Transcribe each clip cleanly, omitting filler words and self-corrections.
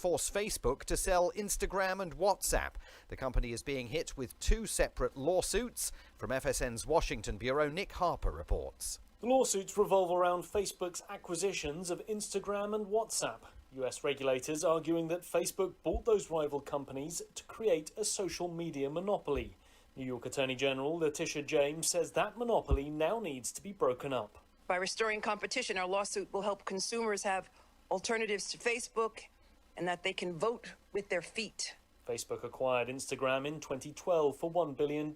force Facebook to sell Instagram and WhatsApp. The company is being hit with 2 separate lawsuits. From FSN's Washington bureau, Nick Harper reports. The lawsuits revolve around Facebook's acquisitions of Instagram and WhatsApp. US regulators arguing that Facebook bought those rival companies to create a social media monopoly. New York Attorney General Letitia James says that monopoly now needs to be broken up. By restoring competition, our lawsuit will help consumers have alternatives to Facebook and that they can vote with their feet. Facebook acquired Instagram in 2012 for $1 billion and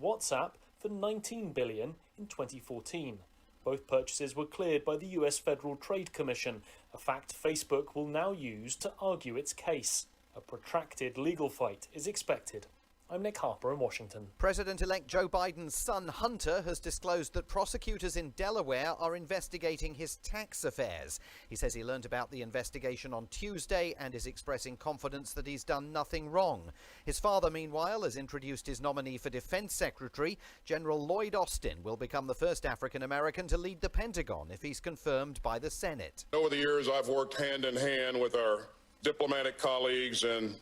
WhatsApp for $19 billion in 2014. Both purchases were cleared by the US Federal Trade Commission, a fact Facebook will now use to argue its case. A protracted legal fight is expected. I'm Nick Harper in Washington. President-elect Joe Biden's son Hunter has disclosed that prosecutors in Delaware are investigating his tax affairs. He says he learned about the investigation on Tuesday and is expressing confidence that he's done nothing wrong. His father, meanwhile, has introduced his nominee for Defense Secretary. General Lloyd Austin will become the first African-American to lead the Pentagon if he's confirmed by the Senate. Over the years, I've worked hand in hand with our diplomatic colleagues and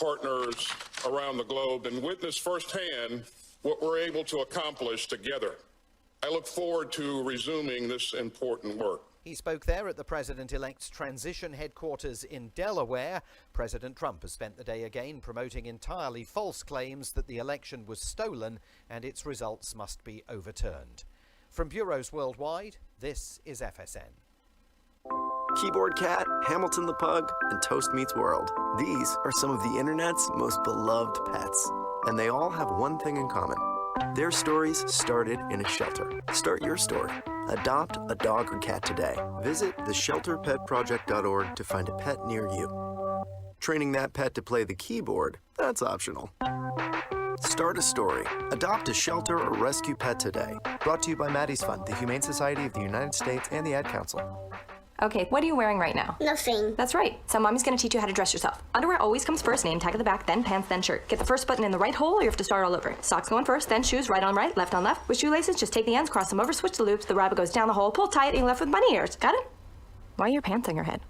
partners around the globe and witness firsthand what we're able to accomplish together. I look forward to resuming this important work. He spoke there at the president-elect's transition headquarters in Delaware. President Trump has spent the day again promoting entirely false claims that the election was stolen and its results must be overturned. From bureaus worldwide, this is FSN. Keyboard Cat, Hamilton the Pug, and Toast Meets World. These are some of the internet's most beloved pets. And they all have one thing in common. Their stories started in a shelter. Start your story. Adopt a dog or cat today. Visit theshelterpetproject.org to find a pet near you. Training that pet to play the keyboard, that's optional. Start a story. Adopt a shelter or rescue pet today. Brought to you by Maddie's Fund, the Humane Society of the United States, and the Ad Council. Okay, what are you wearing right now? Nothing. That's right. So mommy's gonna teach you how to dress yourself. Underwear always comes first, name tag at the back, then pants, then shirt. Get the first button in the right hole or you have to start all over. Socks going first, then shoes, right on right, left on left. With shoelaces, just take the ends, cross them over, switch the loops, the rabbit goes down the hole, pull tight, and you're left with bunny ears. Got it? Why are your pants on your head?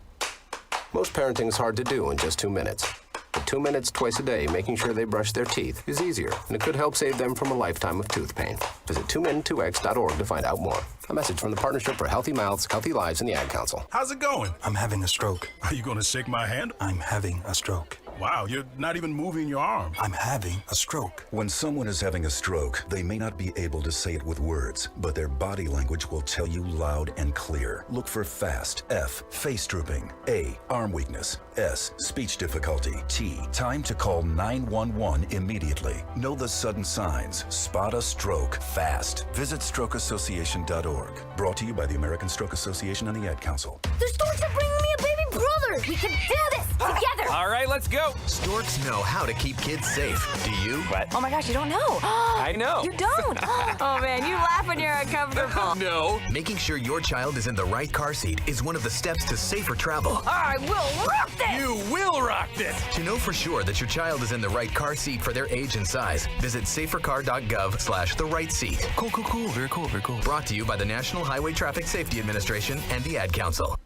Most parenting is hard to do in just 2 minutes. But 2 minutes twice a day making sure they brush their teeth is easier, and it could help save them from a lifetime of tooth pain. Visit 2min2x.org to find out more. A message from the Partnership for Healthy Mouths, Healthy Lives, and the Ad Council. How's it going? I'm having a stroke. Are you going to shake my hand? I'm having a stroke. Wow, you're not even moving your arm. I'm having a stroke. When someone is having a stroke, they may not be able to say it with words, but their body language will tell you loud and clear. Look for FAST. F, face drooping. A, arm weakness. S, speech difficulty. T, time to call 911 immediately. Know the sudden signs. Spot a stroke fast. Visit strokeassociation.org. Brought to you by the American Stroke Association and the Ad Council. The storks are bringing me a baby brother. We can do this together. All right, let's go. Storks know how to keep kids safe. Do you? What? Oh my gosh, you don't know. I know. You don't. Oh man, you laugh when you're uncomfortable. No. Making sure your child is in the right car seat is one of the steps to safer travel. I will rock this. You will rock this. To know for sure that your child is in the right car seat for their age and size, visit safercar.gov/the right seat. Cool. Very cool. Brought to you by the National Highway Traffic Safety Administration and the Ad Council.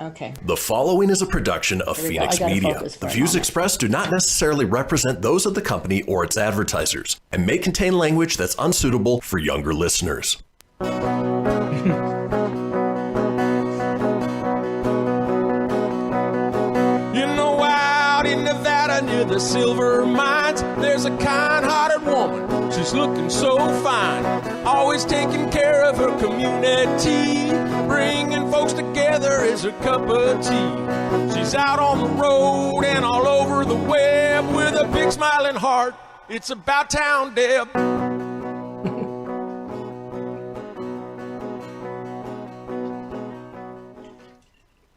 Okay. The following is a production of Phoenix Media. The views expressed do not necessarily represent those of the company or its advertisers and may contain language that's unsuitable for younger listeners. Out in Nevada near the silver mines, there's a kind-hearted woman. She's looking so fine, always taking care of her community. Bringing folks together is her cup of tea. She's out on the road and all over the web with a big smiling heart. It's about town, Deb.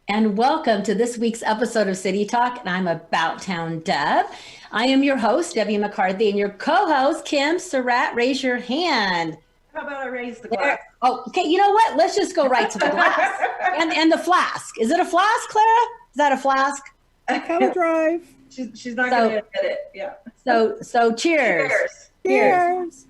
And welcome to this week's episode of City Talk, and I'm About Town Deb. I am your host, Debbie McCarthy, and your co-host, Kim Surratt. Raise your hand. How about I raise the glass? Oh, okay, you know what? Let's just go right to the glass. and the flask. Is it a flask, Clara? Is that a flask? I kind of drive. She's not going to admit it. Yeah. So cheers. Cheers.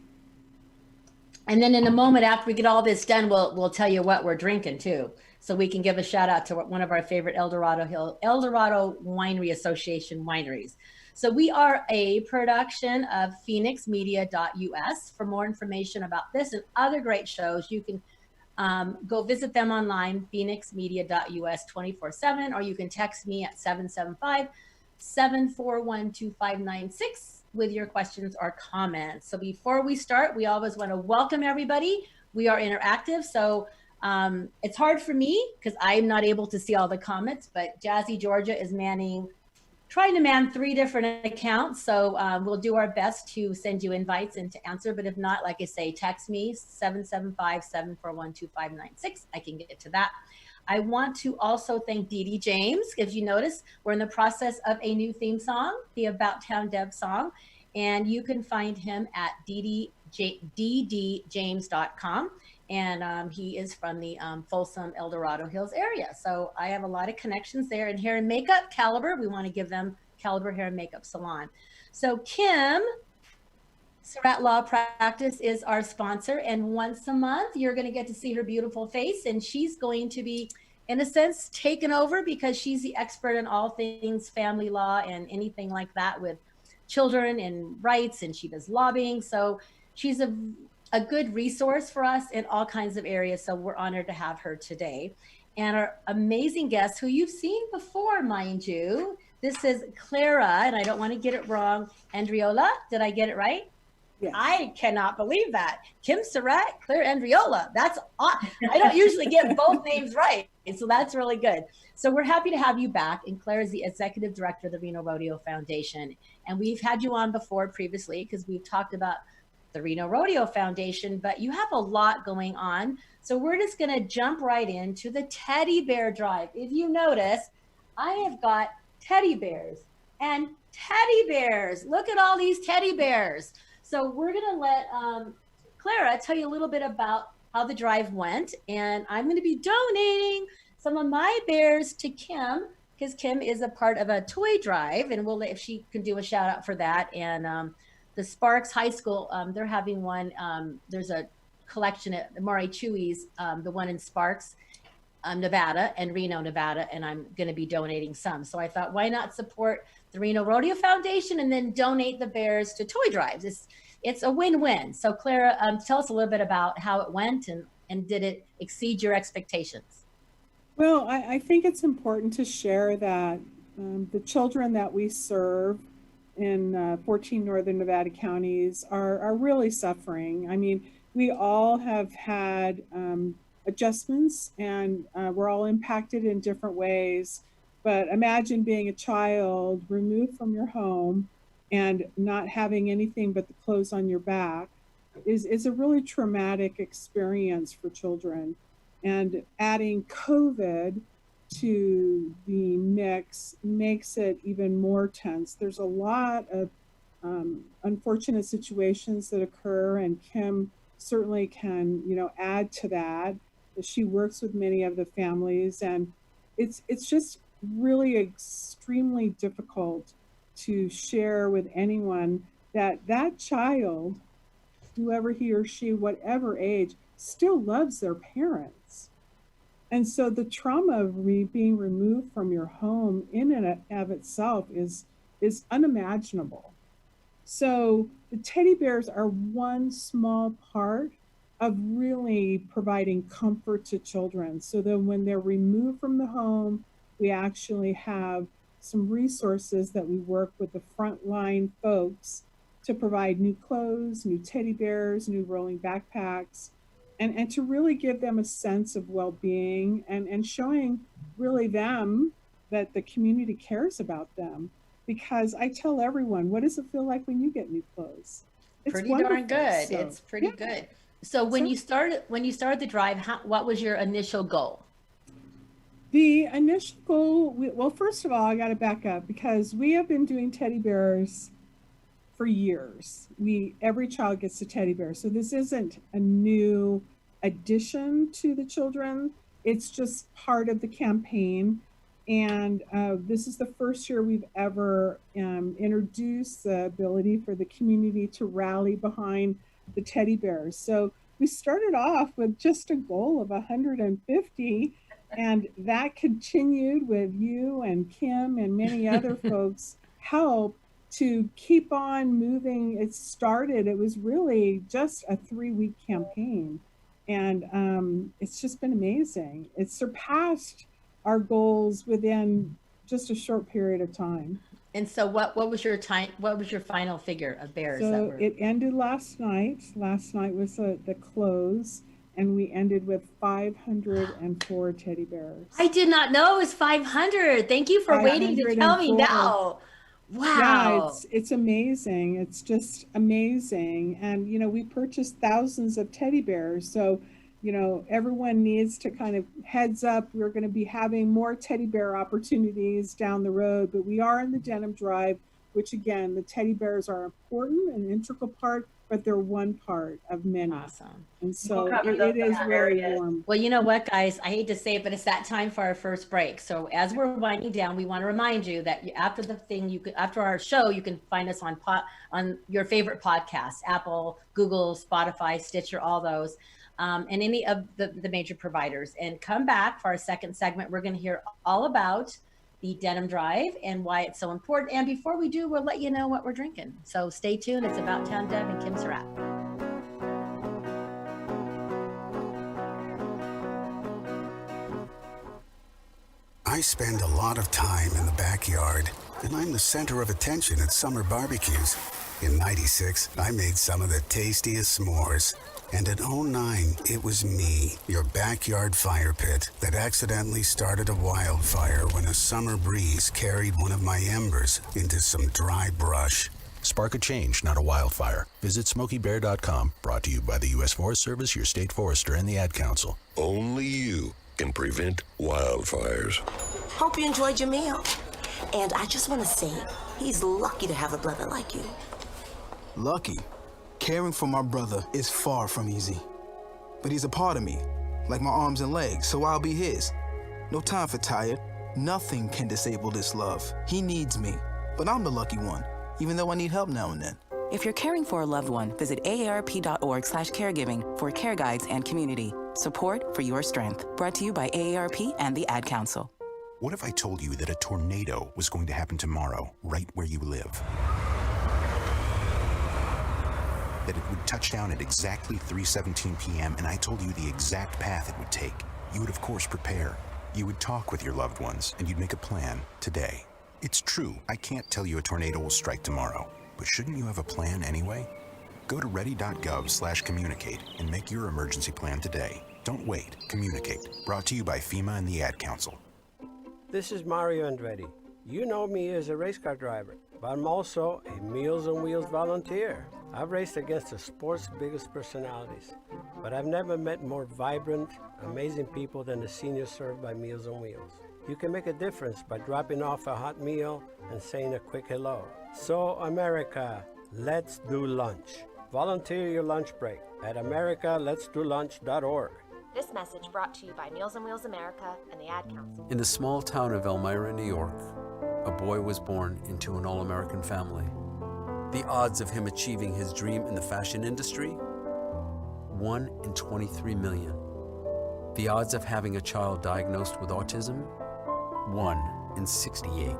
And then in a moment after we get all this done, we'll tell you what we're drinking too. so we can give a shout out to one of our favorite El Dorado Winery Association wineries. So we are a production of phoenixmedia.us. For more information about this and other great shows, you can go visit them online, phoenixmedia.us 24/7, or you can text me at 775-741-2596 with your questions or comments. So before we start, we always want to welcome everybody. We are interactive, so it's hard for me because I'm not able to see all the comments, but Jazzy Georgia is trying to man 3 different accounts. So we'll do our best to send you invites and to answer. But if not, like I say, text me 775-741-2596. I can get to that. I want to also thank Dee Dee James. If you notice, we're in the process of a new theme song, the About Town Deb song. And you can find him at ddjames.com. And he is from the Folsom, El Dorado Hills area. So I have a lot of connections there. And hair and makeup, Caliber, we want to give them Caliber Hair and Makeup Salon. So Kim Surratt Law Practice is our sponsor. And once a month, you're going to get to see her beautiful face. And she's going to be, in a sense, taken over because she's the expert in all things family law and anything like that with children and rights. And she does lobbying. So she's a good resource for us in all kinds of areas. So we're honored to have her today. And our amazing guest, who you've seen before, mind you, this is Clara, and I don't want to get it wrong, Andriola. Did I get it right? Yes. I cannot believe that. Kim Surratt, Clara Andriola. That's awesome. I don't usually get both names right. So that's really good. So we're happy to have you back. And Clara is the executive director of the Reno Rodeo Foundation. And we've had you on before previously because we've talked about the Reno Rodeo Foundation, but you have a lot going on. So we're just going to jump right into the teddy bear drive. If you notice, I have got teddy bears and teddy bears. Look at all these teddy bears. So we're going to let Clara tell you a little bit about how the drive went. And I'm going to be donating some of my bears to Kim because Kim is a part of a toy drive, and we'll let if she can do a shout out for that. And the Sparks High School, they're having one. There's a collection at Maury Chewy's, the one in Sparks, Nevada, and Reno, Nevada, and I'm going to be donating some. So I thought, why not support the Reno Rodeo Foundation and then donate the bears to toy drives? It's a win-win. So Clara, tell us a little bit about how it went and did it exceed your expectations? Well, I think it's important to share that the children that we serve in 14 northern Nevada counties are really suffering. I mean, we all have had adjustments and we're all impacted in different ways. But imagine being a child removed from your home and not having anything but the clothes on your back is a really traumatic experience for children. And adding COVID to the mix makes it even more tense. There's a lot of unfortunate situations that occur, and Kim certainly can, add to that. She works with many of the families, and it's just really extremely difficult to share with anyone that child, whoever he or she, whatever age, still loves their parents. And so the trauma of being removed from your home in and of itself is unimaginable. So the teddy bears are one small part of really providing comfort to children, so that when they're removed from the home, we actually have some resources that we work with the frontline folks to provide new clothes, new teddy bears, new rolling backpacks, and to really give them a sense of well-being and showing really them that the community cares about them. Because I tell everyone, what does it feel like when you get new clothes? It's pretty wonderful. Darn good. So, it's pretty good. So when you started the drive, what was your initial goal? The initial goal, well, first of all, I got to back up because we have been doing teddy bears for years. Every child gets a teddy bear. So this isn't a new addition to the children. It's just part of the campaign. And this is the first year we've ever introduced the ability for the community to rally behind the teddy bears. So we started off with just a goal of 150, And that continued with you and Kim and many other folks' help to keep on moving. It was really just a 3-week campaign. And it's just been amazing. It surpassed our goals within just a short period of time. And so what was your final figure of bears? So it ended last night. Last night was the close, and we ended with 504 teddy bears. I did not know it was 500. Thank you for waiting to tell me now. Wow. Yeah, it's amazing. It's just amazing. And, we purchased thousands of teddy bears. So, everyone needs to kind of heads up. We're going to be having more teddy bear opportunities down the road, but we are in the Denim Drive, which again, the teddy bears are important, an integral part, but they're one part of many. Awesome. And so it is very warm. Well, you know what, guys? I hate to say it, but it's that time for our first break. So as we're winding down, we want to remind you that after our show, you can find us on your favorite podcasts, Apple, Google, Spotify, Stitcher, all those. And any of the major providers. And come back for our second segment. We're going to hear all about the Denim Drive and why it's so important. And before we do, we'll let you know what we're drinking. So stay tuned. It's About Town Deb and Kim Surratt. I spend a lot of time in the backyard, and I'm the center of attention at summer barbecues. In '96, I made some of the tastiest s'mores. And in '09, it was me, your backyard fire pit, that accidentally started a wildfire when a summer breeze carried one of my embers into some dry brush. Spark a change, not a wildfire. Visit SmokeyBear.com, brought to you by the U.S. Forest Service, your state forester, and the Ad Council. Only you can prevent wildfires. Hope you enjoyed your meal. And I just want to say, he's lucky to have a brother like you. Lucky? Caring for my brother is far from easy. But he's a part of me, like my arms and legs, so I'll be his. No time for tired. Nothing can disable this love. He needs me, but I'm the lucky one, even though I need help now and then. If you're caring for a loved one, visit aarp.org/caregiving for care guides and community. Support for your strength. Brought to you by AARP and the Ad Council. What if I told you that a tornado was going to happen tomorrow, right where you live? That it would touch down at exactly 3:17 p.m. and I told you the exact path it would take. You would, of course, prepare. You would talk with your loved ones, and you'd make a plan today. It's true, I can't tell you a tornado will strike tomorrow, but shouldn't you have a plan anyway? Go to ready.gov/communicate and make your emergency plan today. Don't wait, communicate. Brought to you by FEMA and the Ad Council. This is Mario Andretti. You know me as a race car driver, but I'm also a Meals on Wheels volunteer. I've raced against the sport's biggest personalities, but I've never met more vibrant, amazing people than the seniors served by Meals on Wheels. You can make a difference by dropping off a hot meal and saying a quick hello. So, America, let's do lunch. Volunteer your lunch break at americaletsdolunch.org. This message brought to you by Meals on Wheels America and the Ad Council. In the small town of Elmira, New York, a boy was born into an all-American family. The odds of him achieving his dream in the fashion industry? 1 in 23 million. The odds of having a child diagnosed with autism? 1 in 68.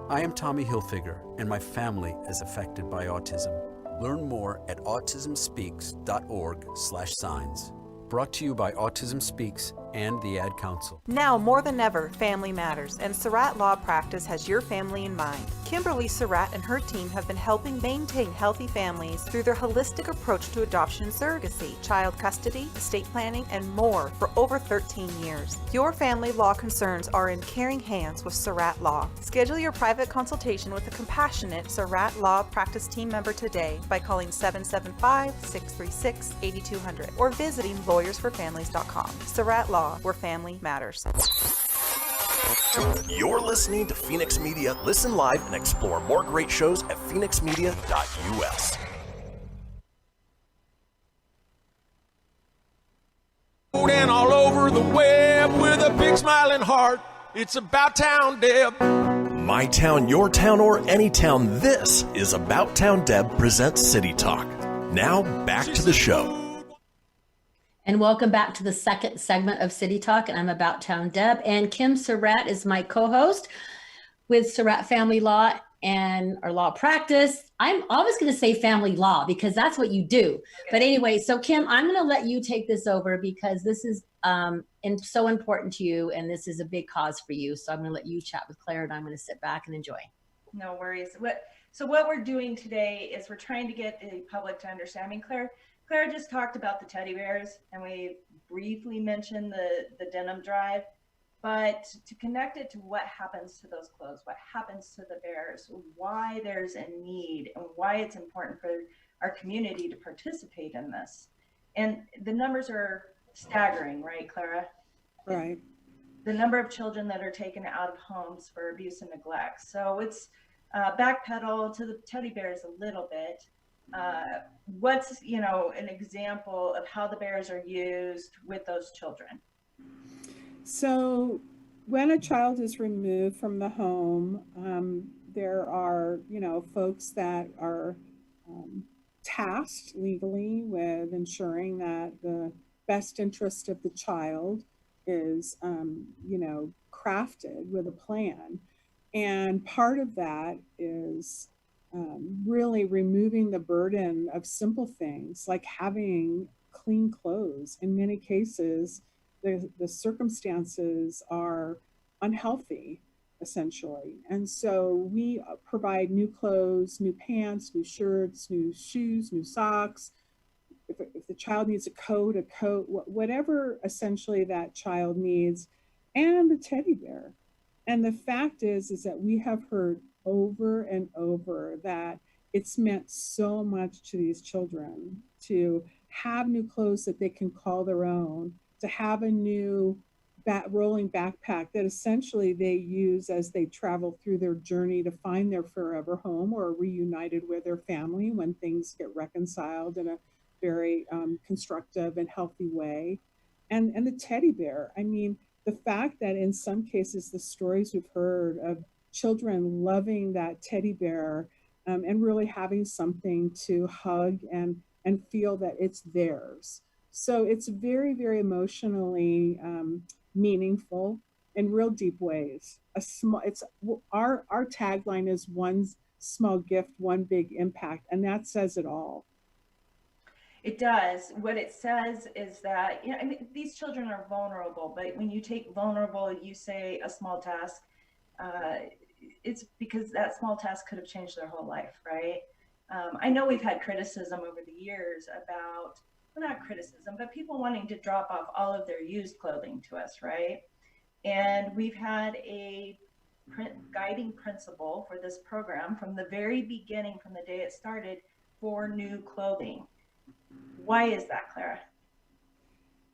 I am Tommy Hilfiger, and my family is affected by autism. Learn more at autismspeaks.org/signs. Brought to you by Autism Speaks and the Ad Council. Now more than ever, family matters, and Surratt Law Practice has your family in mind. Kimberly Surratt and her team have been helping maintain healthy families through their holistic approach to adoption and surrogacy, child custody, estate planning, and more for over 13 years. Your family law concerns are in caring hands with Surratt Law. Schedule your private consultation with a compassionate Surratt Law Practice team member today by calling 775-636-8200 or visiting lawyersforfamilies.com. Surratt Law, where family matters. You're listening to Phoenix Media. Listen live and explore more great shows at phoenixmedia.us. And all over the web with a big smiling heart. It's About Town Deb. My town, your town, or any town. This is About Town Deb presents City Talk. Now back to the show. And welcome back to the second segment of City Talk, and I'm About Town Deb. And Kim Surratt is my co-host with Surratt Family Law and our law practice. I'm always going to say family law because that's what you do. Okay. But anyway, so Kim, I'm going to let you take this over because this is so important to you, and this is a big cause for you. So I'm going to let you chat with Clara, and I'm going to sit back and enjoy. No worries. What we're doing today is we're trying to get the public to understand. I mean, Clara just talked about the teddy bears, and we briefly mentioned the denim drive, but to connect it to what happens to those clothes, what happens to the bears, why there's a need, and why it's important for our community to participate in this. And the numbers are staggering, right, Clara? Right. The number of children that are taken out of homes for abuse and neglect. So it's backpedal to the teddy bears a little bit. What's, an example of how the bears are used with those children? So when a child is removed from the home, there are, folks that are tasked legally with ensuring that the best interest of the child is, crafted with a plan. And part of that is really removing the burden of simple things like having clean clothes. In many cases, the circumstances are unhealthy, essentially. And so we provide new clothes, new pants, new shirts, new shoes, new socks. If the child needs a coat, whatever essentially that child needs, and the teddy bear. And the fact is that we have heard over and over that it's meant so much to these children to have new clothes that they can call their own, to have a new rolling backpack that essentially they use as they travel through their journey to find their forever home or reunited with their family when things get reconciled in a very constructive and healthy way. And the teddy bear, I mean, the fact that in some cases, the stories we've heard of children loving that teddy bear and really having something to hug and feel that it's theirs. So it's very, very emotionally meaningful in real deep ways. Our tagline is one small gift, one big impact, and that says it all. It does. What it says is that, these children are vulnerable, but when you take vulnerable, you say a small task, it's because that small task could have changed their whole life, right? I know we've had criticism over the years about, well, not criticism, but people wanting to drop off all of their used clothing to us, right? And we've had a guiding principle for this program from the very beginning, from the day it started, for new clothing. Why is that, Clara?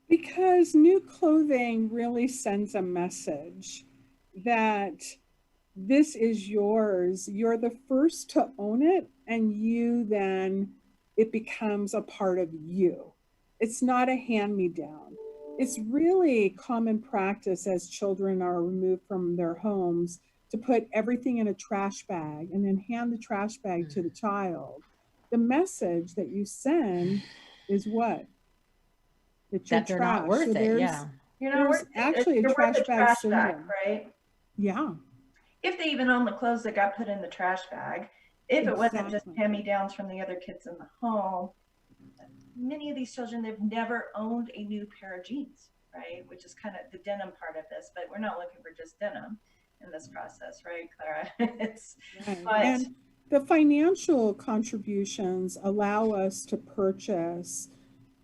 Because new clothing really sends a message that this is yours. You're the first to own it, and it becomes a part of you. It's not a hand-me-down. It's really common practice as children are removed from their homes to put everything in a trash bag and then hand the trash bag to the child. The message that you send is what? That they're not worth it, yeah. You're not worth it. Actually a trash bag syndrome. Right? Yeah. If they even own the clothes that got put in the trash bag, if it wasn't just hand-me-downs from the other kids in the home, many of these children, they've never owned a new pair of jeans, right? Which is kind of the denim part of this, but we're not looking for just denim in this process, right, Clara? And the financial contributions allow us to purchase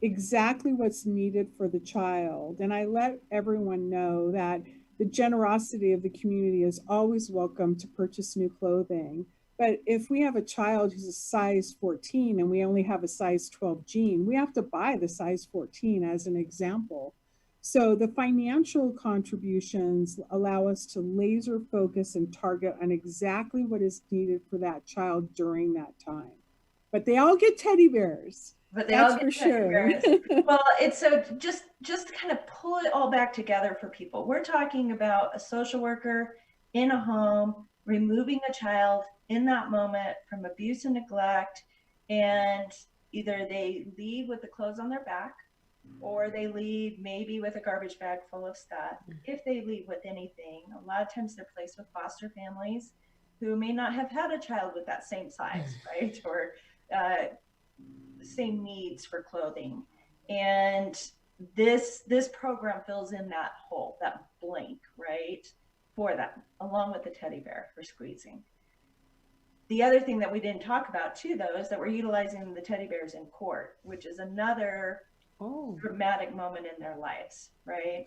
exactly what's needed for the child. And I let everyone know that the generosity of the community is always welcome to purchase new clothing. But if we have a child who's a size 14 and we only have a size 12 jean, we have to buy the size 14 as an example. So the financial contributions allow us to laser focus and target on exactly what is needed for that child during that time. But they all get teddy bears. But they all get for sure. Well, it's so just to kind of pull it all back together for people. We're talking about a social worker in a home, removing a child in that moment from abuse and neglect, and either they leave with the clothes on their back, or they leave maybe with a garbage bag full of stuff. If they leave with anything, a lot of times they're placed with foster families who may not have had a child with that same size, right? Or same needs for clothing. And this program fills in that hole, that blank, right, for them, along with the teddy bear for squeezing. The other thing that we didn't talk about too, though, is that we're utilizing the teddy bears in court, which is another dramatic moment in their lives, right?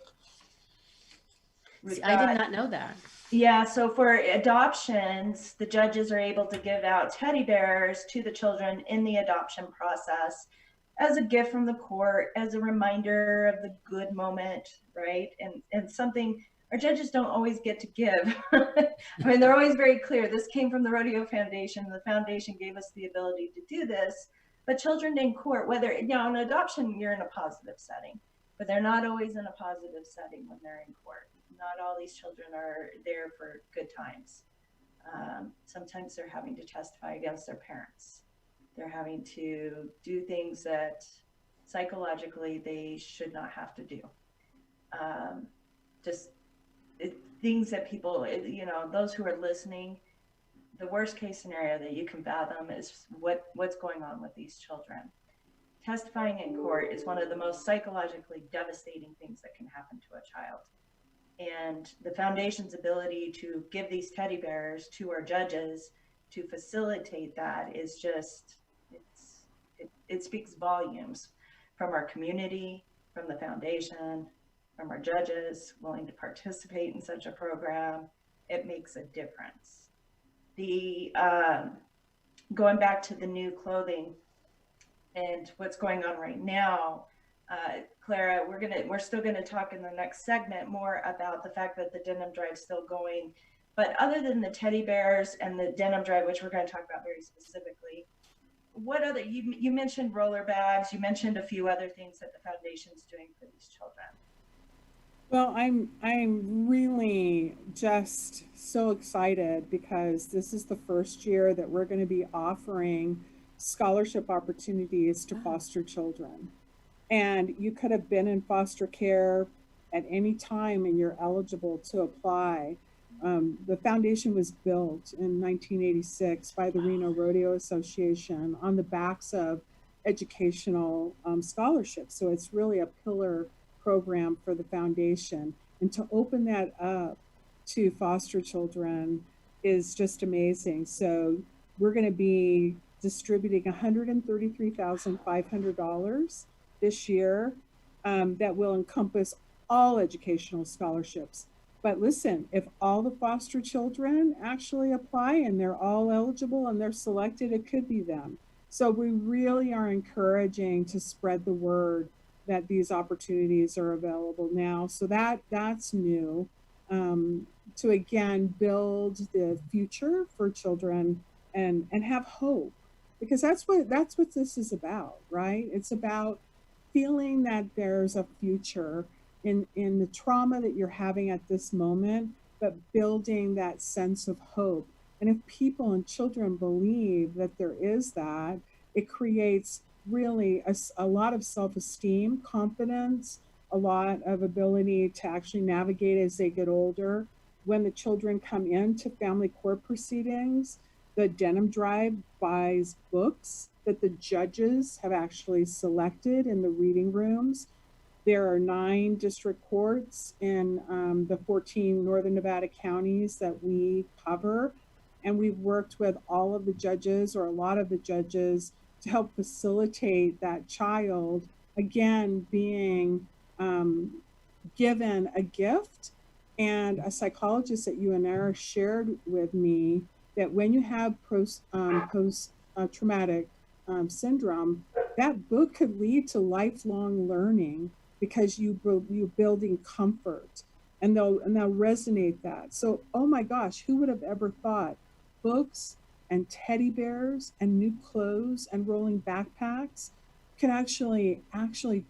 I did not know that. Yeah, so for adoptions, the judges are able to give out teddy bears to the children in the adoption process as a gift from the court, as a reminder of the good moment, right? And something our judges don't always get to give. I mean, they're always very clear. This came from the Rodeo Foundation. The foundation gave us the ability to do this. But children in court, whether, in adoption, you're in a positive setting, but they're not always in a positive setting when they're in court. Not all these children are there for good times. Sometimes they're having to testify against their parents. They're having to do things that psychologically they should not have to do. Things that people, those who are listening, the worst case scenario that you can fathom is what's going on with these children. Testifying in court is one of the most psychologically devastating things that can happen to a child. And the foundation's ability to give these teddy bears to our judges to facilitate that is just, it speaks volumes from our community, from the foundation, from our judges willing to participate in such a program. It makes a difference. Going back to the new clothing and what's going on right now, Clara, we're still gonna talk in the next segment more about the fact that the denim drive is still going. But other than the teddy bears and the denim drive, which we're going to talk about very specifically, what other, you mentioned roller bags, you mentioned a few other things that the foundation's doing for these children. Well, I'm really just so excited because this is the first year that we're going to be offering scholarship opportunities to foster children. And you could have been in foster care at any time and you're eligible to apply. The foundation was built in 1986 by the Reno Rodeo Association on the backs of educational scholarships. So it's really a pillar program for the foundation. And to open that up to foster children is just amazing. So we're going to be distributing $133,500 this year that will encompass all educational scholarships. But listen, if all the foster children actually apply and they're all eligible and they're selected, it could be them. So we really are encouraging to spread the word that these opportunities are available now. So that's new, to again build the future for children and have hope, because that's what this is about, right? It's about feeling that there's a future in the trauma that you're having at this moment, but building that sense of hope. And if people and children believe that there is that, it creates really a lot of self-esteem, confidence, a lot of ability to actually navigate as they get older. When the children come into family court proceedings, the Denim Drive buys books that the judges have actually selected in the reading rooms. There are 9 district courts in the 14 Northern Nevada counties that we cover. And we've worked with all of the judges or a lot of the judges to help facilitate that child, again, being given a gift. And a psychologist at UNR shared with me that when you have post-traumatic syndrome, that book could lead to lifelong learning because you're building comfort, and they'll resonate that. So, oh my gosh, who would have ever thought books and teddy bears and new clothes and rolling backpacks could actually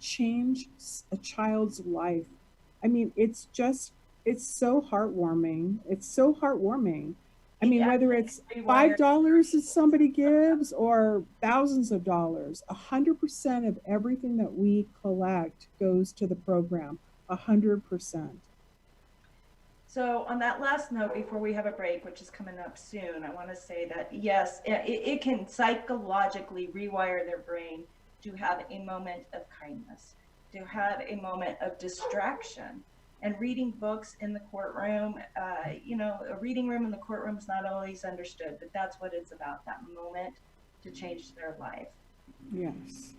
change a child's life? I mean, it's so heartwarming. It's so heartwarming. I mean, whether it's $5 that somebody gives or thousands of dollars, 100% of everything that we collect goes to the program, 100%. So on that last note, before we have a break, which is coming up soon, I want to say that yes, it can psychologically rewire their brain to have a moment of kindness, to have a moment of distraction. And reading books in the courtroom, a reading room in the courtroom is not always understood, but that's what it's about, that moment to change their life. Yes.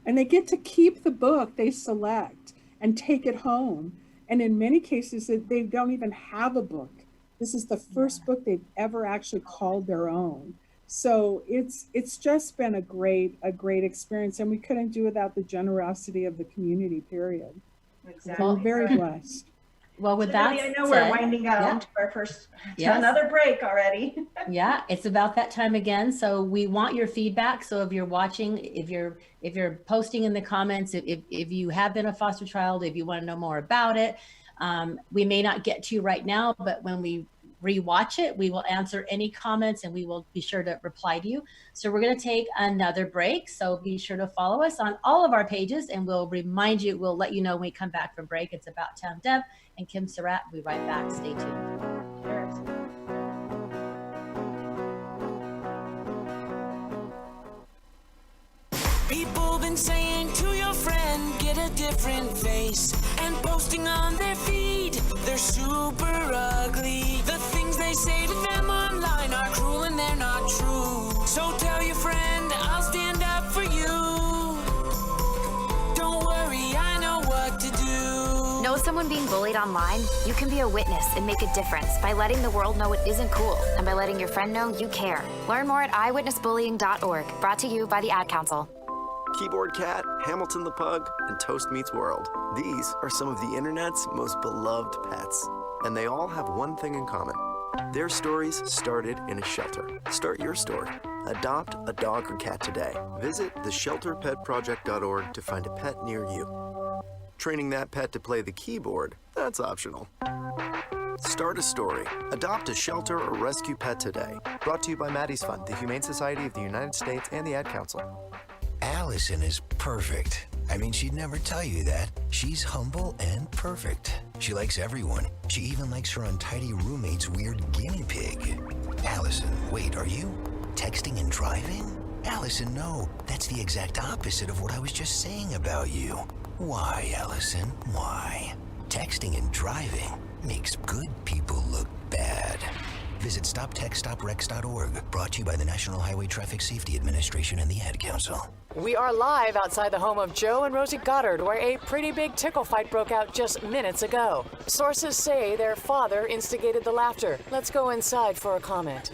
And they get to keep the book they select and take it home. And in many cases, they don't even have a book. This is the first book they've ever actually called their own. So it's just been a great experience. And we couldn't do without the generosity of the community, period. Exactly. So we're very blessed. Well, with So that I know said, we're winding out to our first to another break already. Yeah, it's about that time again. So we want your feedback. So if you're watching, if you're posting in the comments, if you have been a foster child, if you want to know more about it, we may not get to you right now, but when we rewatch it, we will answer any comments and we will be sure to reply to you. So we're going to take another break. So be sure to follow us on all of our pages and we'll remind you, we'll let you know when we come back from break. It's About Town Deb and Kim Surratt. We'll be right back. Stay tuned. Cheers. People been saying to your friend, get a different face, and posting on their feed, they're super ugly. The things they say to them online are cruel and they're not true. So tell your friend, I'll stand up for you. Don't worry, I know what to do. Know someone being bullied online? You can be a witness and make a difference by letting the world know it isn't cool and by letting your friend know you care. Learn more at eyewitnessbullying.org. Brought to you by the Ad Council. Keyboard Cat, Hamilton the Pug, and Toast Meets World. These are some of the internet's most beloved pets, and they all have one thing in common. Their stories started in a shelter. Start your story. Adopt a dog or cat today. Visit theshelterpetproject.org to find a pet near you. Training that pet to play the keyboard, that's optional. Start a story. Adopt a shelter or rescue pet today. Brought to you by Maddie's Fund, the Humane Society of the United States, and the Ad Council. Allison is perfect. I mean, she'd never tell you that. She's humble and perfect. She likes everyone. She even likes her untidy roommate's weird guinea pig. Allison, wait, are you texting and driving? Allison, no. That's the exact opposite of what I was just saying about you. Why, Allison? Why? Texting and driving makes good people look bad. Visit StopTextStopWrecks.org. Brought to you by the National Highway Traffic Safety Administration and the Ad Council. We are live outside the home of Joe and Rosie Goddard, where a pretty big tickle fight broke out just minutes ago. Sources say their father instigated the laughter. Let's go inside for a comment.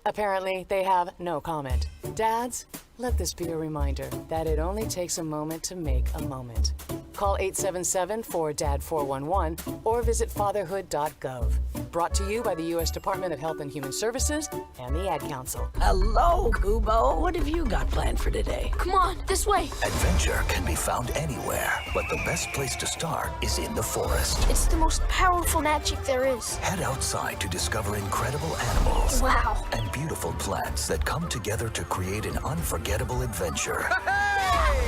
Apparently, they have no comment. Dads, let this be a reminder that it only takes a moment to make a moment. Call 877-4DAD-411 or visit fatherhood.gov. Brought to you by the U.S. Department of Health and Human Services and the Ad Council. Hello, Kubo. What have you got planned for today? Come on, this way. Adventure can be found anywhere, but the best place to start is in the forest. It's the most powerful magic there is. Head outside to discover incredible animals. Wow. And beautiful plants that come together to create an unforgettable adventure.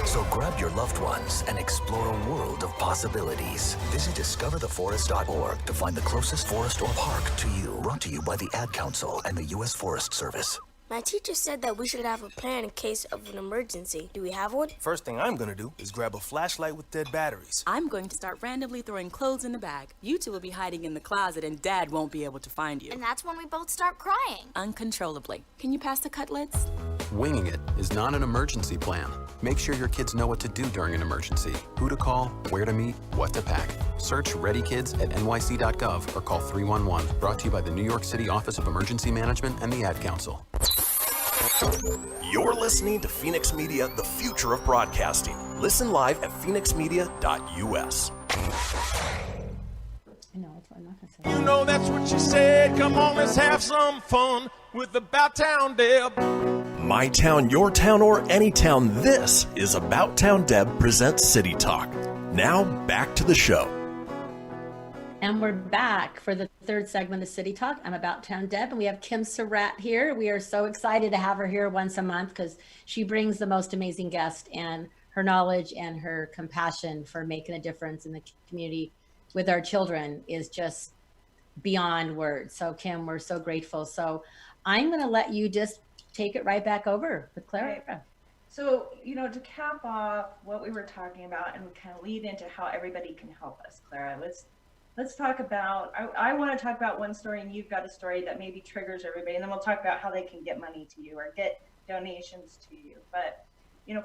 So grab your loved ones and explore a world of possibilities. Visit discovertheforest.org to find the closest forest or park to you. Brought to you by the Ad Council and the U.S. Forest Service. My teacher said that we should have a plan in case of an emergency. Do we have one? First thing I'm gonna do is grab a flashlight with dead batteries. I'm going to start randomly throwing clothes in the bag. You two will be hiding in the closet and Dad won't be able to find you. And that's when we both start crying. Uncontrollably. Can you pass the cutlets? Winging it is not an emergency plan. Make sure your kids know what to do during an emergency, who to call, where to meet, what to pack. Search Ready Kids at nyc.gov or call 311. Brought to you by the New York City Office of Emergency Management and the Ad Council. You're listening to Phoenix Media, the future of broadcasting. Listen live at phoenixmedia.us. You know that's what she said. Come on, let's have some fun with About Town Deb. My town, your town, or any town, this is About Town Deb presents City Talk. Now, back to the show. And we're back for the third segment of City Talk. I'm About Town Deb, and we have Kim Surratt here. We are so excited to have her here once a month because she brings the most amazing guests, and her knowledge and her compassion for making a difference in the community with our children is just beyond words. So Kim, we're so grateful. So I'm going to let you just take it right back over with Clara. Right. So, to cap off what we were talking about and kind of lead into how everybody can help us, Clara, let's talk about, I want to talk about one story, and you've got a story that maybe triggers everybody, and then we'll talk about how they can get money to you or get donations to you. But,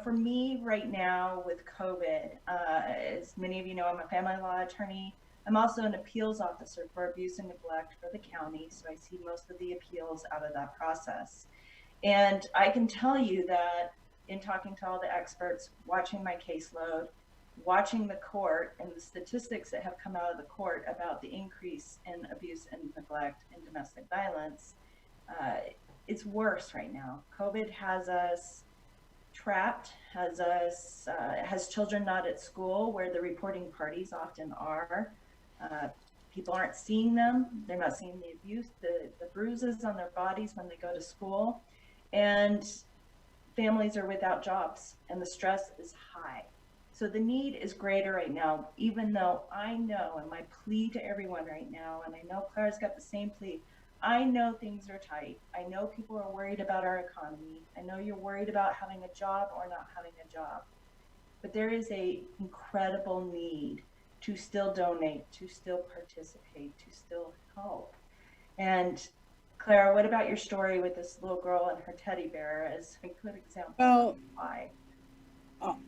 for me right now with COVID, as many of you know, I'm a family law attorney. I'm also an appeals officer for abuse and neglect for the county, so I see most of the appeals out of that process. And I can tell you that in talking to all the experts, watching my caseload, watching the court and the statistics that have come out of the court about the increase in abuse and neglect and domestic violence, it's worse right now. COVID has us trapped, has children not at school where the reporting parties often are. People aren't seeing them. They're not seeing the abuse, the bruises on their bodies when they go to school. And families are without jobs and the stress is high. So the need is greater right now, even though I know, and my plea to everyone right now, and I know Clara's got the same plea, I know things are tight. I know people are worried about our economy. I know you're worried about having a job or not having a job. But there is an incredible need to still donate, to still participate, to still help. And Clara, what about your story with this little girl and her teddy bear as a good example of why?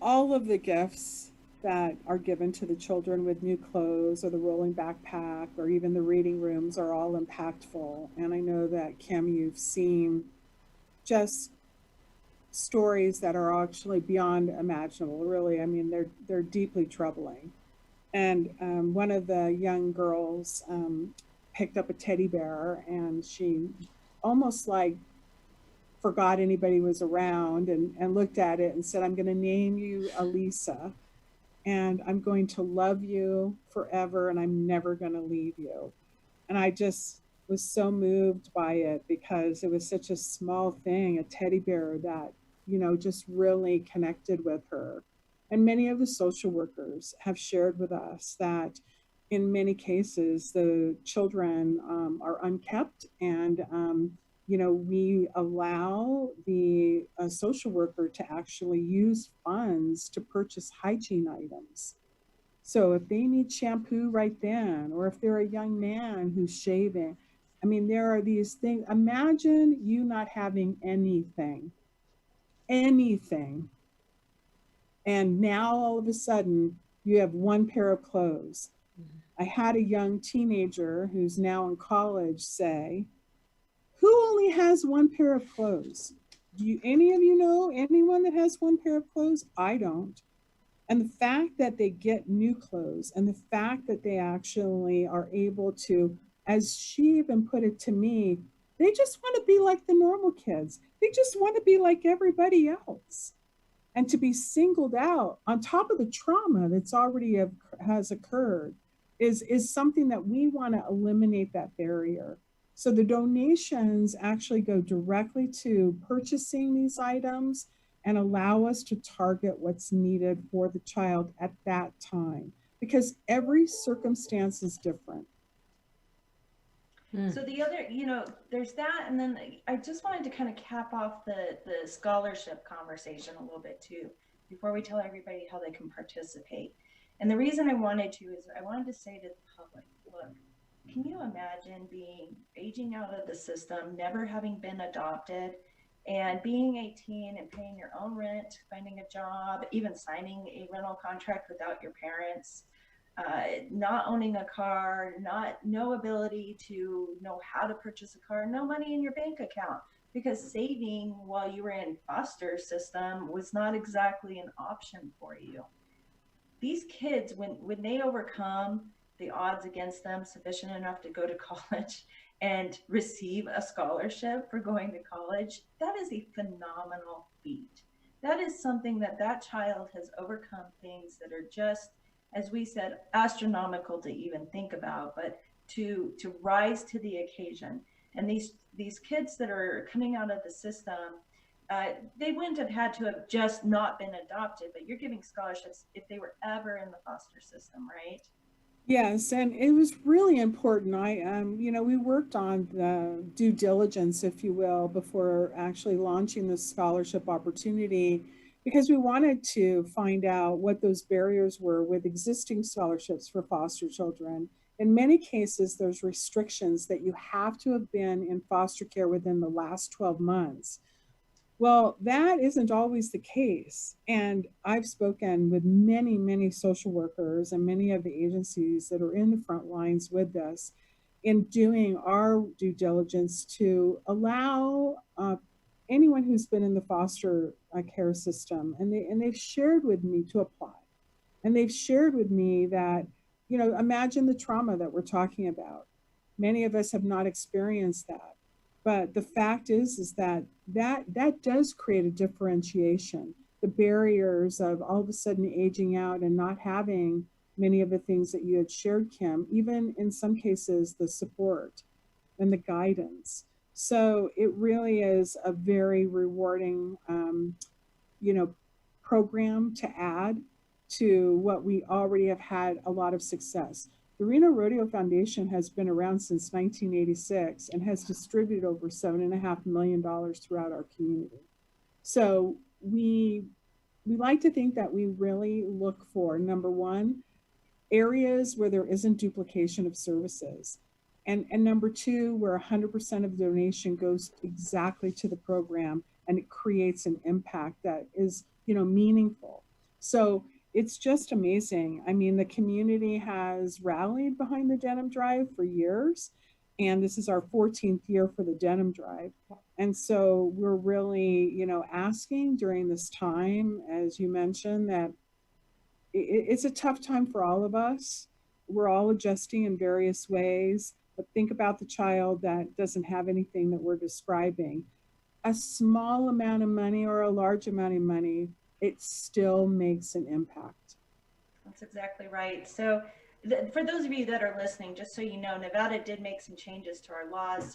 All of the gifts that are given to the children with new clothes or the rolling backpack or even the reading rooms are all impactful. And I know that, Kim, you've seen just stories that are actually beyond imaginable, really. I mean, they're deeply troubling. And one of the young girls picked up a teddy bear, and she almost like forgot anybody was around and looked at it and said, "I'm going to name you Elisa, and I'm going to love you forever, and I'm never going to leave you." And I just was so moved by it because it was such a small thing, a teddy bear that, just really connected with her. And many of the social workers have shared with us that in many cases, the children are unkept, and we allow the social worker to actually use funds to purchase hygiene items. So if they need shampoo right then, or if they're a young man who's shaving, I mean, there are these things. Imagine you not having anything. And now all of a sudden you have one pair of clothes. I had a young teenager who's now in college say, "Who only has one pair of clothes? Do any of you know anyone that has one pair of clothes? I don't." And the fact that they get new clothes and the fact that they actually are able to, as she even put it to me, they just want to be like the normal kids. They just want to be like everybody else. And to be singled out on top of the trauma that's already has occurred is something that we want to eliminate that barrier. So the donations actually go directly to purchasing these items and allow us to target what's needed for the child at that time, because every circumstance is different. So the other, there's that, and then I just wanted to kind of cap off the scholarship conversation a little bit too, before we tell everybody how they can participate. And the reason I wanted to is I wanted to say to the public, look, can you imagine aging out of the system, never having been adopted, and being 18 and paying your own rent, finding a job, even signing a rental contract without your parents, not owning a car, no ability to know how to purchase a car, no money in your bank account, because saving while you were in foster system was not exactly an option for you. These kids, when they overcome the odds against them sufficient enough to go to college and receive a scholarship for going to college, that is a phenomenal feat. That is something that child has overcome, things that are just as we said, astronomical to even think about, but to rise to the occasion. And these kids that are coming out of the system, they wouldn't have had to have just not been adopted, but you're giving scholarships if they were ever in the foster system, right? Yes, and it was really important. We worked on the due diligence, if you will, before actually launching the scholarship opportunity, because we wanted to find out what those barriers were with existing scholarships for foster children. In many cases, there's restrictions that you have to have been in foster care within the last 12 months. Well, that isn't always the case. And I've spoken with many, many social workers and many of the agencies that are in the front lines with this in doing our due diligence to allow anyone who's been in the foster care system, and they've shared with me to apply. And they've shared with me that, imagine the trauma that we're talking about. Many of us have not experienced that. But the fact is that does create a differentiation. The barriers of all of a sudden aging out and not having many of the things that you had shared, Kim, even in some cases, the support and the guidance. So it really is a very rewarding, program to add to what we already have had a lot of success. The Reno Rodeo Foundation has been around since 1986 and has distributed over $7.5 million throughout our community. So we like to think that we really look for, number one, areas where there isn't duplication of services. And number two, where 100% of the donation goes exactly to the program and it creates an impact that is, meaningful. So it's just amazing. I mean, the community has rallied behind the Denim Drive for years, and this is our 14th year for the Denim Drive. And so we're really, asking during this time, as you mentioned, that it's a tough time for all of us. We're all adjusting in various ways, but think about the child that doesn't have anything that we're describing. A small amount of money or a large amount of money, it still makes an impact. That's exactly right. So for those of you that are listening, just so you know, Nevada did make some changes to our laws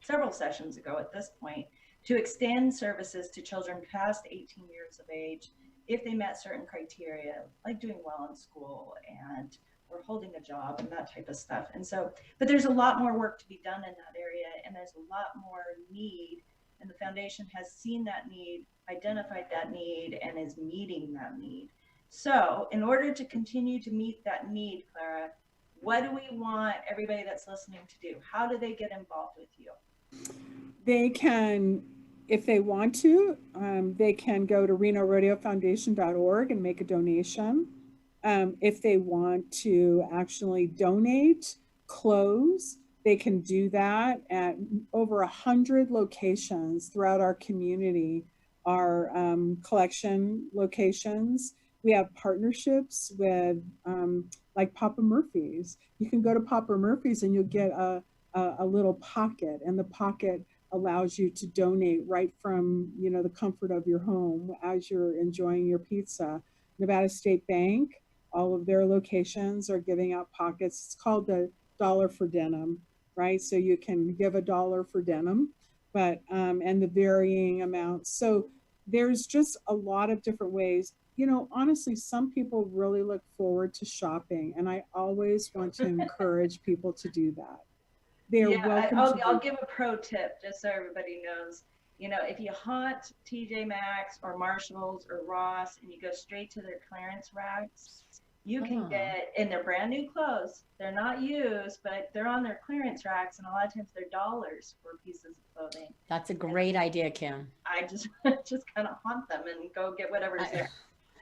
several sessions ago at this point to extend services to children past 18 years of age if they met certain criteria, like doing well in school and or holding a job and that type of stuff. And so, but there's a lot more work to be done in that area, and there's a lot more need. And the foundation has seen that need, identified that need, and is meeting that need. So in order to continue to meet that need, Clara, what do we want everybody that's listening to do? How do they get involved with you? They can, if they want to, they can go to RenoRodeoFoundation.org and make a donation. If they want to actually donate clothes, they can do that at over 100 locations throughout our community, our collection locations. We have partnerships with like Papa Murphy's. You can go to Papa Murphy's and you'll get a little pocket, and the pocket allows you to donate right from the comfort of your home as you're enjoying your pizza. Nevada State Bank, all of their locations are giving out pockets. It's called the $1 for Denim, right? So you can give $1 for denim, but and the varying amounts. So there's just a lot of different ways. Honestly, some people really look forward to shopping, and I always want to encourage people to do that. They're welcome. I'll give a pro tip just so everybody knows. If you haunt TJ Maxx or Marshalls or Ross and you go straight to their clearance racks, you can get, in their brand new clothes, they're not used, but they're on their clearance racks, and a lot of times they're dollars for pieces of clothing. That's a great idea, Kim. I just kind of haunt them and go get whatever's there.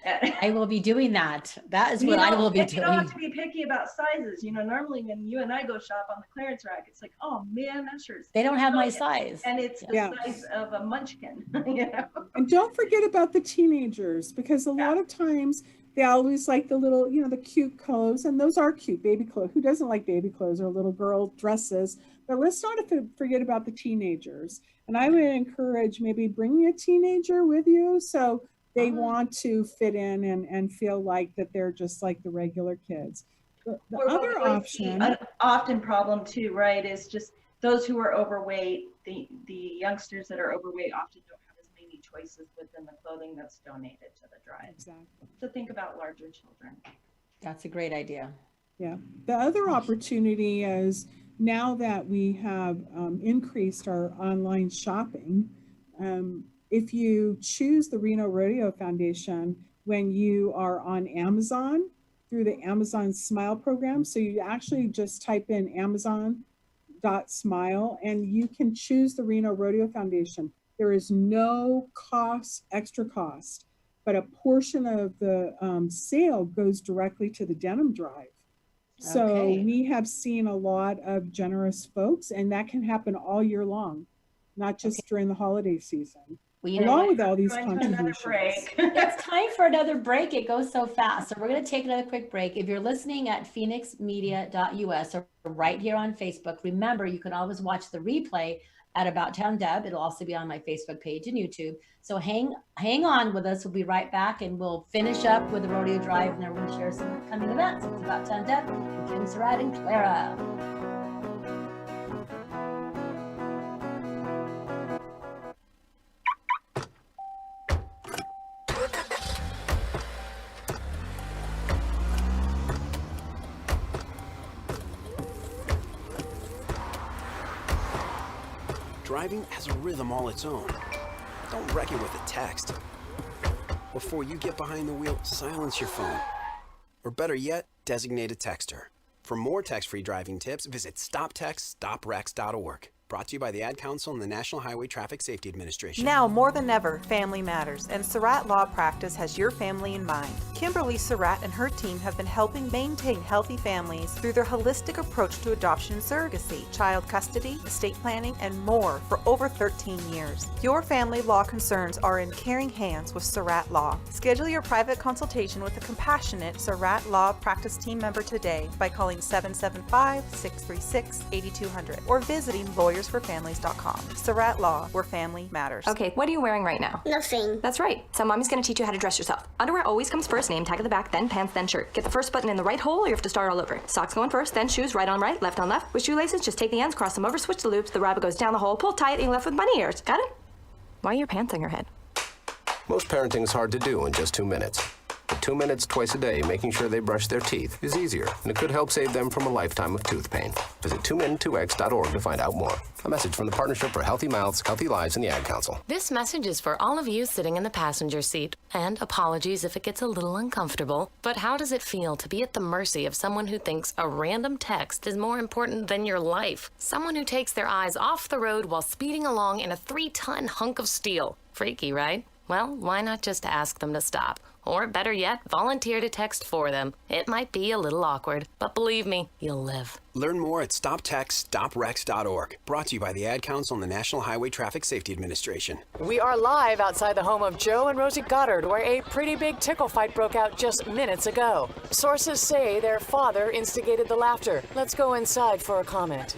I will be doing that. That is what I will be doing. You don't have to be picky about sizes. Normally when you and I go shop on the clearance rack, it's like, oh man, that shirt's they don't have my size. And it's the size of a munchkin. And don't forget about the teenagers, because a lot of times they always like the little, the cute clothes, and those are cute, baby clothes. Who doesn't like baby clothes or little girl dresses? But let's not forget about the teenagers. And I would encourage maybe bringing a teenager with you. So they want to fit in and feel like that they're just like the regular kids. The other option, an often problem too, right, is just those who are overweight. The youngsters that are overweight often don't have as many choices within the clothing that's donated to the drive. Exactly. So think about larger children. That's a great idea. Yeah. The other opportunity is now that we have increased our online shopping, if you choose the Reno Rodeo Foundation when you are on Amazon through the Amazon Smile program, so you actually just type in Amazon.smile and you can choose the Reno Rodeo Foundation. There is no cost, extra cost, but a portion of the sale goes directly to the Denim Drive. So we have seen a lot of generous folks, and that can happen all year long, not just during the holiday season. Well, along with all these contributions. It's time for another break. It goes so fast. So we're going to take another quick break. If you're listening at phoenixmedia.us or right here on Facebook, remember you can always watch the replay at About Town Deb. It'll also be on my Facebook page and YouTube. So hang on with us. We'll be right back and we'll finish up with the Rodeo Drive, and then we're going to share some upcoming events. It's About Town Deb and Kim Surratt and Clara. Driving has a rhythm all its own. Don't wreck it with a text. Before you get behind the wheel, silence your phone. Or better yet, designate a texter. For more text-free driving tips, visit stoptextstoprex.org. Brought to you by the Ad Council and the National Highway Traffic Safety Administration. Now more than ever, family matters, and Surratt Law Practice has your family in mind. Kimberly Surratt and her team have been helping maintain healthy families through their holistic approach to adoption and surrogacy, child custody, estate planning, and more for over 13 years. Your family law concerns are in caring hands with Surratt Law. Schedule your private consultation with a compassionate Surratt Law Practice team member today by calling 775-636-8200 or visiting lawyersforfamilies.com. Surratt Law, where family matters. Okay, what are you wearing right now? Nothing. That's right. So mommy's gonna teach you how to dress yourself. Underwear always comes first, name tag at the back, then pants, then shirt. Get the first button in the right hole or you have to start all over. Socks going first, then shoes right on right, left on left. With shoelaces, just take the ends, cross them over, switch the loops, the rabbit goes down the hole, pull tight, and you're left with bunny ears. Got it? Why are your pants on your head? Most parenting is hard to do in just 2 minutes. But 2 minutes twice a day making sure they brush their teeth is easier, and it could help save them from a lifetime of tooth pain. Visit 2min2x.org to find out more. A message from the Partnership for Healthy Mouths, Healthy Lives, and the Ad Council. This message is for all of you sitting in the passenger seat. And apologies if it gets a little uncomfortable, but how does it feel to be at the mercy of someone who thinks a random text is more important than your life? Someone who takes their eyes off the road while speeding along in a 3-ton hunk of steel. Freaky, right? Well, why not just ask them to stop? Or better yet, volunteer to text for them. It might be a little awkward, but believe me, you'll live. Learn more at stoptextstoprex.org. Brought to you by the Ad Council and the National Highway Traffic Safety Administration. We are live outside the home of Joe and Rosie Goddard, where a pretty big tickle fight broke out just minutes ago. Sources say their father instigated the laughter. Let's go inside for a comment.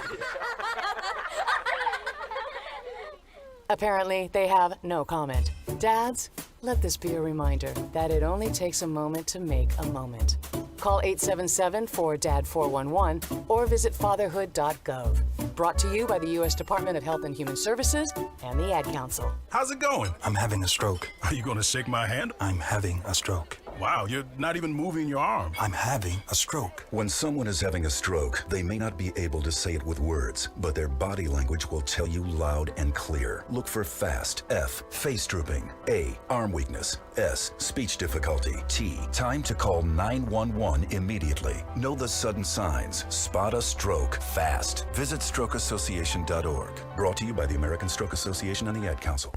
Apparently, they have no comment. Dads, let this be a reminder that it only takes a moment to make a moment. Call 877-4DAD-411 or visit fatherhood.gov. Brought to you by the U.S. Department of Health and Human Services and the Ad Council. How's it going? I'm having a stroke. Are you going to shake my hand? I'm having a stroke. Wow, you're not even moving your arm. I'm having a stroke. When someone is having a stroke, they may not be able to say it with words, but their body language will tell you loud and clear. Look for FAST. F, face drooping. A, arm weakness. S, speech difficulty. T, time to call 911 immediately. Know the sudden signs. Spot a stroke fast. Visit strokeassociation.org. Brought to you by the American Stroke Association and the Ad Council.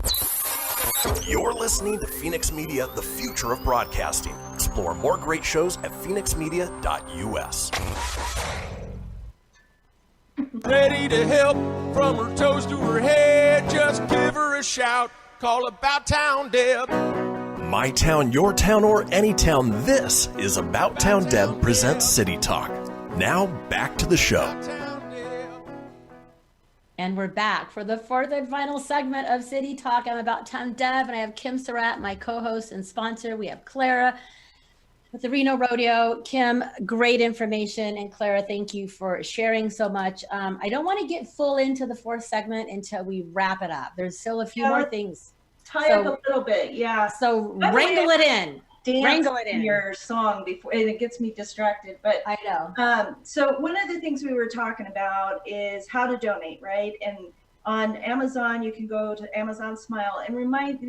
You're listening to Phoenix Media, the future of broadcasting. Explore more great shows at phoenixmedia.us. Ready to help from her toes to her head. Just give her a shout. Call About Town Deb. My town, your town, or any town, this is About Town Deb presents City Talk. Now, back to the show. And we're back for the fourth and final segment of City Talk. I'm About Town Deb, and I have Kim Surratt, my co-host and sponsor. We have Clara with the Reno Rodeo. Kim, great information. And Clara, thank you for sharing so much. I don't want to get full into the fourth segment until we wrap it up. There's still a few more things. Tie up a little bit, yeah. So wrangle it in. Wrangle it in your song before, and it gets me distracted. But I know. So one of the things we were talking about is how to donate, right? And on Amazon, you can go to Amazon Smile and remind,